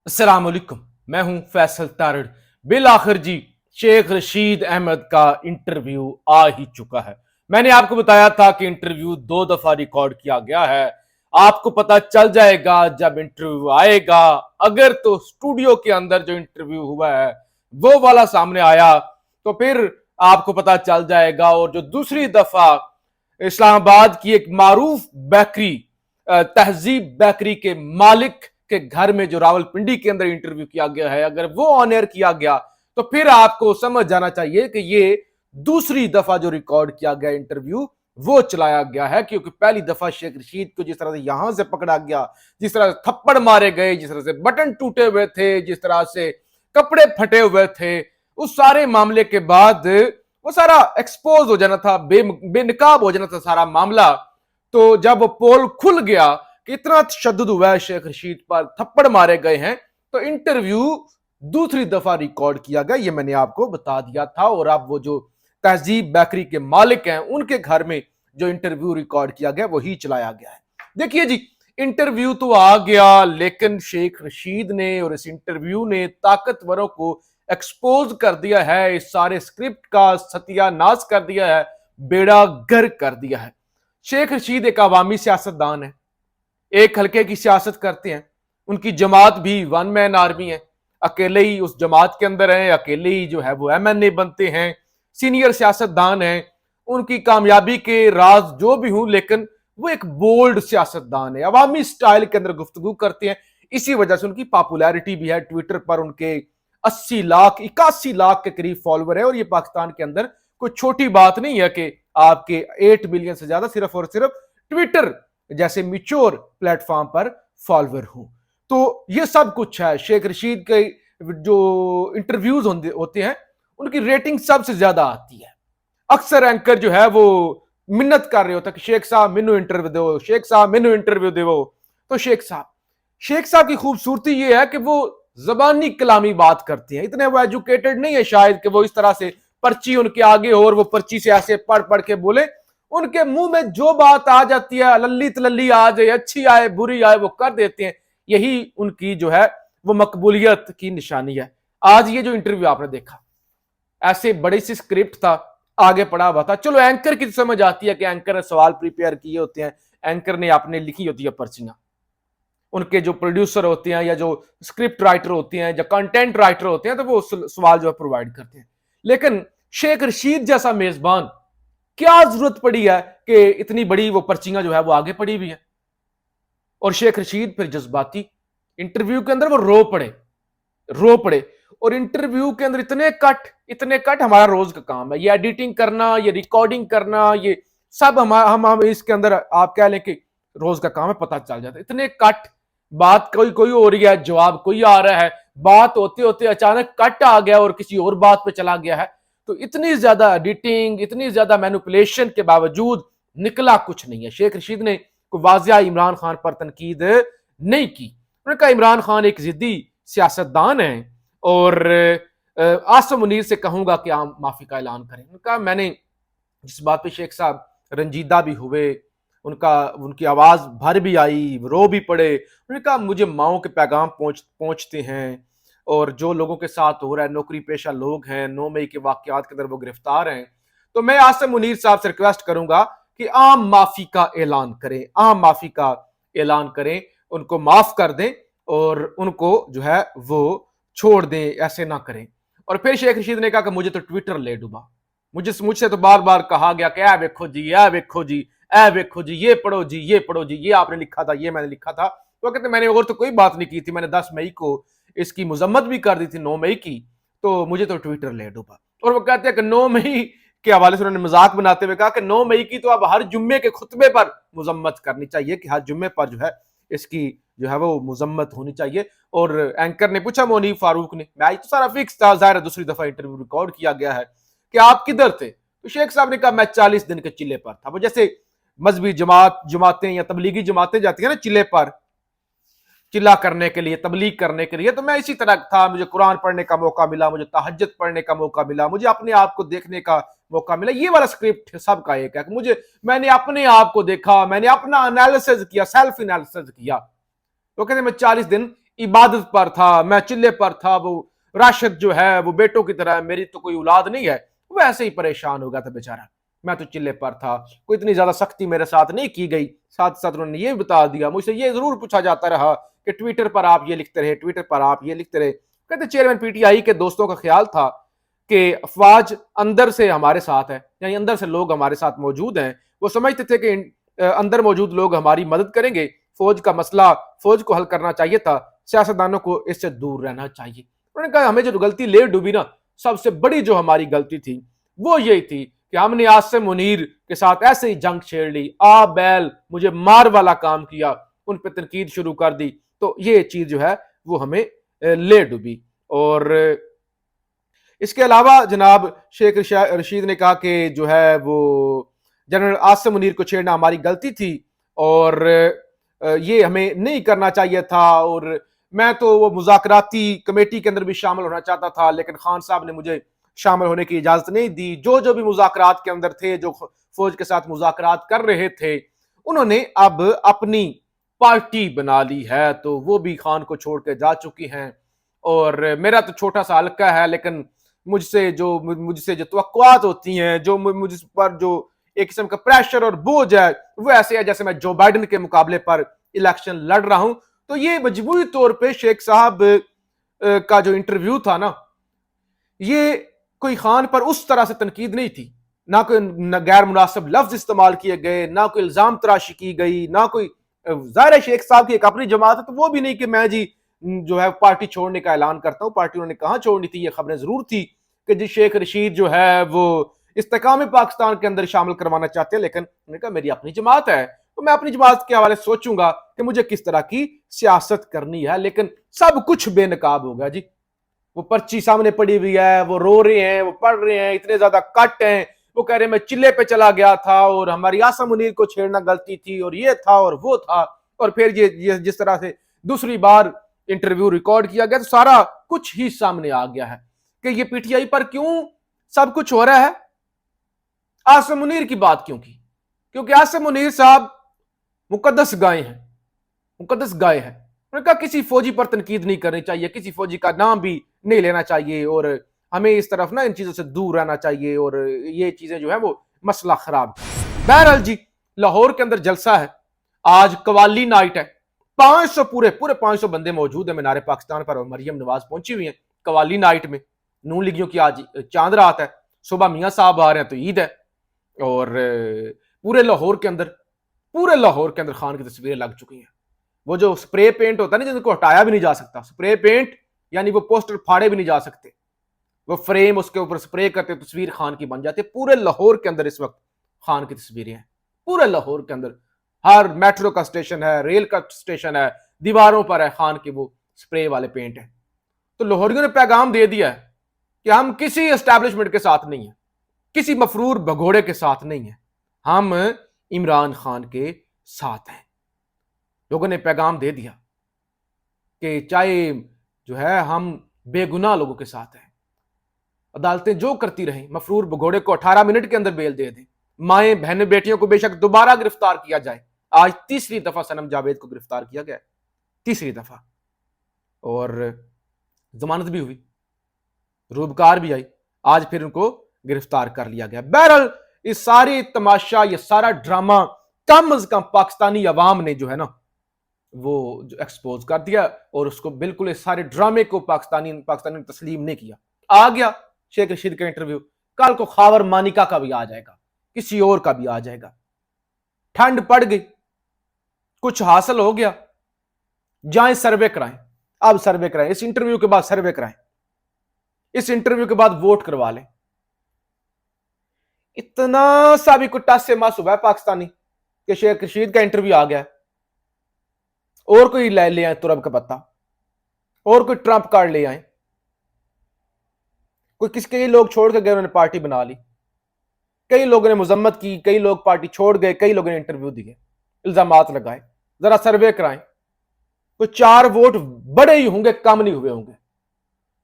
अस्सलाम वालेकुम। मैं हूं फैसल तारड़। बिल आखिर जी शेख रशीद अहमद का इंटरव्यू आ ही चुका है। मैंने आपको बताया था कि इंटरव्यू 2 दफा रिकॉर्ड किया गया है। आपको पता चल जाएगा जब इंटरव्यू आएगा। अगर तो स्टूडियो के अंदर जो इंटरव्यू हुआ है वो वाला सामने आया तो फिर आपको पता चल जाएगा। और जो दूसरी दफा इस्लामाबाद की एक मारूफ बेकरी, तहजीब बेकरी के मालिक के घर में जो रावलपिंडी के अंदर इंटरव्यू किया गया है, अगर वो ऑन एयर किया गया तो फिर आपको समझ जाना चाहिए कि ये दूसरी दफा जो रिकॉर्ड किया गया इंटरव्यू वो चलाया गया है। क्योंकि पहली दफा शेख रशीद को जिस तरह से यहां से पकड़ा गया, जिस तरह से थप्पड़ मारे गए, जिस तरह से बटन टूटे हुए थे, जिस तरह से कपड़े फटे हुए थे, उस सारे मामले के बाद वो सारा एक्सपोज हो जाना था, बेनकाब हो जाना था सारा मामला। तो जब पोल खुल गया कि इतना तशद्दुद हुआ है शेख रशीद पर, थप्पड़ मारे गए हैं, तो इंटरव्यू दूसरी दफा रिकॉर्ड किया गया। ये मैंने आपको बता दिया था। और अब वो जो तहजीब बेकरी के मालिक हैं उनके घर में जो इंटरव्यू रिकॉर्ड किया गया वही चलाया गया है। देखिए जी, इंटरव्यू तो आ गया, लेकिन शेख रशीद ने और इस इंटरव्यू ने ताकतवरों को एक्सपोज कर दिया है, इस सारे स्क्रिप्ट का सत्यानाश कर दिया है, बेड़ा गर्क कर दिया है। शेख रशीद एक अवामी सियासतदान है, एक हल्के की सियासत करते हैं। उनकी जमात भी वन मैन आर्मी है, अकेले ही उस जमात के अंदर हैं, अकेले ही जो है वो एमएनए बनते हैं, सीनियर सियासतदान हैं। उनकी कामयाबी के राज जो भी हूं, लेकिन वो एक बोल्ड सियासतदान है, अवामी स्टाइल के अंदर गुफ्तगू करते हैं। इसी वजह से उनकी पॉपुलैरिटी भी है। ट्विटर पर उनके 80 लाख 81 लाख के करीब फॉलोअर है। और ये पाकिस्तान के अंदर कोई छोटी बात नहीं है कि आपके 8 मिलियन से ज्यादा सिर्फ और सिर्फ ट्विटर जैसे मिच्योर प्लेटफॉर्म पर फॉलोअर हूं। तो ये सब कुछ है। शेख रशीद के जो इंटरव्यूज होते हैं उनकी रेटिंग सबसे ज्यादा आती है। अक्सर एंकर जो है वो मिन्नत कर रहे होते हैं कि शेख साहब मैनू इंटरव्यू दो, शेख साहब मैनू इंटरव्यू दो। तो शेख साहब की खूबसूरती ये है कि वो जबानी कलामी बात करते हैं। इतने वो एजुकेटेड नहीं है शायद कि वो इस तरह से पर्ची उनके आगे हो और वो पर्ची से ऐसे पढ़ पढ़ के बोले। उनके मुंह में जो बात आ जाती है, लल्ली तलल्ली आ जाए, अच्छी आए बुरी आए, वो कर देते हैं। यही उनकी जो है वो मकबूलियत की निशानी है। आज ये जो इंटरव्यू आपने देखा, ऐसे बड़ी सी स्क्रिप्ट था, आगे पड़ा हुआ था। चलो एंकर की समझ आती है कि एंकर ने सवाल प्रिपेयर किए होते हैं, एंकर ने आपने लिखी होती है पर्चियां। उनके जो प्रोड्यूसर होते हैं या जो स्क्रिप्ट राइटर होते हैं या कंटेंट राइटर होते हैं, तो वो सवाल जो है प्रोवाइड करते हैं। लेकिन शेख रशीद जैसा मेजबान, क्या जरूरत पड़ी है कि इतनी बड़ी वो पर्चियां जो है वो आगे पड़ी हुई है। और शेख रशीद फिर जज्बाती इंटरव्यू के अंदर वो रो पड़े। और इंटरव्यू के अंदर इतने कट हमारा रोज का काम है। ये एडिटिंग करना, ये रिकॉर्डिंग करना, ये सब हम इसके अंदर आप कह लें कि रोज का काम है, पता चल जाता है। इतने कट, बात कोई हो रही है, जवाब कोई आ रहा है, बात होते होते अचानक कट आ गया और किसी और बात पे चला गया है। तो इतनी ज्यादा एडिटिंग, इतनी ज्यादा मैनिपुलेशन के बावजूद निकला कुछ नहीं है। शेख रशीद ने कोई वाजिया इमरान खान पर तनकीद नहीं की। उन्होंने कहा इमरान खान एक जिद्दी सियासतदान है और आसिम मुनीर से कहूंगा कि आप माफी का ऐलान करें। उनका मैंने जिस बात पे शेख साहब रंजीदा भी हुए, उनकी आवाज भर भी आई, रो भी पड़े। उन्होंने कहा मुझे माओ के पैगाम पहुंचते हैं और जो लोगों के साथ हो रहा है, नौकरी पेशा लोग हैं, 9 मई के वाकयात के अंदर वो गिरफ्तार हैं। तो मैं आसिम मुनीर साहब से रिक्वेस्ट करूंगा कि आम माफी का ऐलान करें, आम माफी का ऐलान करें, उनको माफ कर दें और उनको जो है वो छोड़ दें, ऐसे ना करें। और फिर शेख रशीद ने कहा कि मुझे तो ट्विटर ले डूबा, मुझसे तो बार बार कहा गया कि वेखो जी, वेखो जी, वेखो जी, ये पढ़ो जी, ये पढ़ो जी, ये आपने लिखा था, ये मैंने लिखा था। तो कहते मैंने और तो कोई बात नहीं की थी, मैंने 10 मई को इसकी मजम्मत भी कर दी थी, 9 मई की, तो मुझे तो ट्विटर ले डूबा। और वो कहते हैं कि 9 मई के हवाले से उन्होंने मजाक बनाते हुए कहा कि 9 मई की तो अब हर जुम्मे के खुतबे पर मजम्मत करनी चाहिए, कि हर जुम्मे पर जो है इसकी जो है वो मजम्मत होनी चाहिए। और एंकर ने पूछा मोनी फारूक ने, मैं तो सारा फिक्स था, जाहिर दूसरी दफा इंटरव्यू रिकॉर्ड किया गया है, कि आप किधर थे? तो शेख साहब ने कहा मैं 40 दिन के चिल्ले पर था। वो जैसे मजहबी जमातें या तबलीगी जमातें जाती है ना चिल्ले पर, चिल्ला करने के लिए, तबलीग करने के लिए, तो मैं इसी तरह था। मुझे कुरान पढ़ने का मौका मिला, मुझे तहज्जुद पढ़ने का मौका मिला, मुझे अपने आप को देखने का मौका मिला। ये वाला स्क्रिप्ट सबका एक है कि मैंने अपने आप को देखा, मैंने अपना एनालिसिस किया, सेल्फ एनालिसिस किया। तो कहते मैं 40 दिन इबादत पर था, मैं चिल्ले पर था, वो राशिद जो है वो बेटों की तरह है, मेरी तो कोई औलाद नहीं है, वो ऐसे ही परेशान हो गया था बेचारा। मैं तो चिल्ले पर था, कोई इतनी ज्यादा सख्ती मेरे साथ नहीं की गई। साथ साथ उन्होंने ये भी बता दिया, मुझसे ये जरूर पूछा जाता रहा कि ट्विटर पर आप ये लिखते रहे, ट्विटर पर आप ये लिखते रहे। कहते चेयरमैन पीटीआई के दोस्तों का ख्याल था कि अफवाज अंदर से हमारे साथ है, यानी अंदर से लोग हमारे साथ मौजूद हैं। वो समझते थे कि अंदर मौजूद लोग हमारी मदद करेंगे, फौज का मसला फौज को हल करना चाहिए था, सियासतदानों को इससे दूर रहना चाहिए। उन्होंने कहा हमें जो गलती ले डूबी ना, सबसे बड़ी जो हमारी गलती थी वो यही थी कि हमने आसिम मुनीर के साथ ऐसे ही जंग छेड़ ली, आ बैल मुझे मार वाला काम किया, उन पर तनकीद शुरू कर दी, तो ये चीज जो है वो हमें ले डूबी। और इसके अलावा जनाब शेख रशीद ने कहा कि जो है वो जनरल आसिम मुनीर को छेड़ना हमारी गलती थी और ये हमें नहीं करना चाहिए था, और मैं तो वो मुज़ाकराती कमेटी के अंदर भी शामिल होना चाहता था, लेकिन खान साहब ने मुझे शामिल होने की इजाजत नहीं दी। जो जो भी मुज़ाकरात के अंदर थे, जो फौज के साथ मुज़ाकरात कर रहे थे, उन्होंने अब अपनी पार्टी बना ली है, तो वो भी खान को छोड़ के जा चुकी हैं। और मेरा तो छोटा सा हल्का है, लेकिन मुझसे जो तवक्कुआत होती हैं, जो मुझ पर जो एक किस्म का प्रेशर और बोझ है, वो ऐसे है जैसे मैं जो बाइडन के मुकाबले पर इलेक्शन लड़ रहा हूं। तो ये मजबूरी तौर पे शेख साहब का जो इंटरव्यू था ना, ये कोई खान पर उस तरह से तनकीद नहीं थी, ना कोई गैर मुनासिब लफ्ज इस्तेमाल किए गए, ना कोई इल्जाम तराशी की गई, ना कोई जाहिर शेख साहब की एक अपनी जमात है, तो वो भी नहीं कि मैं जी जो है पार्टी छोड़ने का ऐलान करता हूं। पार्टी उन्होंने कहां छोड़नी थी, ये खबरें जरूर थी कि जी शेख रशीद जो है वो इस्तेकाम पाकिस्तान के अंदर शामिल करवाना चाहते हैं, लेकिन उन्होंने कहा मेरी अपनी जमात है, तो मैं अपनी जमात के हवाले सोचूंगा कि मुझे किस तरह की सियासत करनी है। लेकिन सब कुछ बेनकाब हो गया जी। वो पर्ची सामने पड़ी हुई है, वो रो रहे हैं, वो पढ़ रहे हैं, इतने ज्यादा कट हैं, वो कह रहे हैं मैं चिल्ले पे चला गया था और हमारी आसिम मुनीर को छेड़ना गलती थी और ये था और वो था। और फिर ये जिस तरह से दूसरी बार इंटरव्यू रिकॉर्ड किया गया, तो सारा कुछ ही सामने आ गया है कि ये पीटीआई पर क्यों सब कुछ हो रहा है। आसिम मुनीर की बात क्यों की? क्योंकि आसिम मुनीर साहब मुकद्दस गाय हैं, मुकद्दस गाय है। उन्होंने कहा किसी फौजी पर तनकीद नहीं करनी चाहिए, किसी फौजी का नाम भी नहीं लेना चाहिए, और हमें इस तरफ ना इन चीजों से दूर रहना चाहिए, और ये चीजें जो है वो मसला खराब। बहरहाल जी, लाहौर के अंदर जलसा है, आज कवाली नाइट है, 500 पूरे 500 बंदे मौजूद है मीनार पाकिस्तान पर, और मरियम नवाज पहुंची हुई है कवाली नाइट में। नून लीगियों की आज चांद रात है, सुबह मियाँ साहब आ रहे हैं तो ईद है, और पूरे लाहौर के अंदर खान की तस्वीरें लग चुकी हैं। वो जो स्प्रे पेंट होता है ना, जिनको हटाया भी नहीं जा सकता, स्प्रे पेंट यानी वो पोस्टर फाड़े भी नहीं जा सकते, वो फ्रेम उसके ऊपर स्प्रे करते तस्वीर खान की बन जाती है। पूरे लाहौर के अंदर इस वक्त खान की तस्वीरें हैं, पूरे लाहौर के अंदर हर मेट्रो का स्टेशन है, रेल का स्टेशन है, दीवारों पर है खान के वो स्प्रे वाले पेंट है। तो लाहौरियों ने पैगाम दे दिया है कि हम किसी एस्टैब्लिशमेंट के साथ नहीं है, किसी मफरूर भगोड़े के साथ नहीं है, हम इमरान खान के साथ हैं। लोगों ने पैगाम दे दिया कि चाहे जो है हम बेगुनाह लोगों के साथ हैं, अदालतें जो करती रहें, मफरूर भगोड़े को 18 मिनट के अंदर बेल दे दें, माएं बहनें बेटियों को बेशक दोबारा गिरफ्तार किया जाए। आज तीसरी दफा सनम जावेद को गिरफ्तार किया गया, तीसरी दफा, और जमानत भी हुई, रूबकार भी आई, आज फिर उनको गिरफ्तार कर लिया गया। बहरहाल ये सारी तमाशा, ये सारा ड्रामा कम अज कम पाकिस्तानी अवाम ने जो है ना वो जो एक्सपोज कर दिया, और उसको बिल्कुल इस सारे ड्रामे को पाकिस्तानी तस्लीम नहीं किया। आ गया शेख रशीद का इंटरव्यू, कल को खावर मानिका का भी आ जाएगा, किसी और का भी आ जाएगा। ठंड पड़ गई, कुछ हासिल हो गया, जाएं सर्वे कराएं, अब सर्वे कराएं, इस इंटरव्यू के बाद सर्वे कराएं, इस इंटरव्यू के बाद वोट करवा लें। इतना सा भी कुछ टस से मस हुआ है पाकिस्तानी कि शेख रशीद का इंटरव्यू आ गया, और कोई ले आए तुरब का पत्ता, और कोई ट्रंप कार्ड ले आए, कोई किसके लोग छोड़ के गए, उन्होंने पार्टी बना ली, कई लोगों ने मुजम्मत की, कई लोग पार्टी छोड़ गए, कई लोगों ने इंटरव्यू दिए, इल्जामात लगाए। जरा सर्वे कराएं, तो 4 वोट बड़े ही होंगे, कम नहीं हुए होंगे।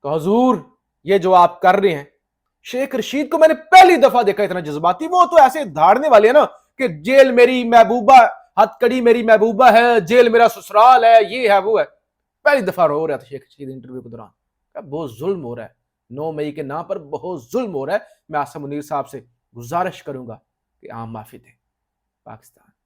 तो हजूर ये जो आप कर रहे हैं, शेख रशीद को मैंने पहली दफा देखा इतना जज्बाती। वो तो ऐसे धाड़ने वाले हैं ना कि जेल मेरी महबूबा, हथकड़ी मेरी महबूबा है, जेल मेरा ससुराल है, ये है वो है। پہلی دفعہ رو رہا تھا شیخ رشید انٹرویو کے دوران، بہت ظلم ہو رہا ہے 9 مئی کے نام پر، بہت ظلم ہو رہا ہے. میں عاصم منیر صاحب سے گزارش کروں گا کہ عام معافی دیں. پاکستان.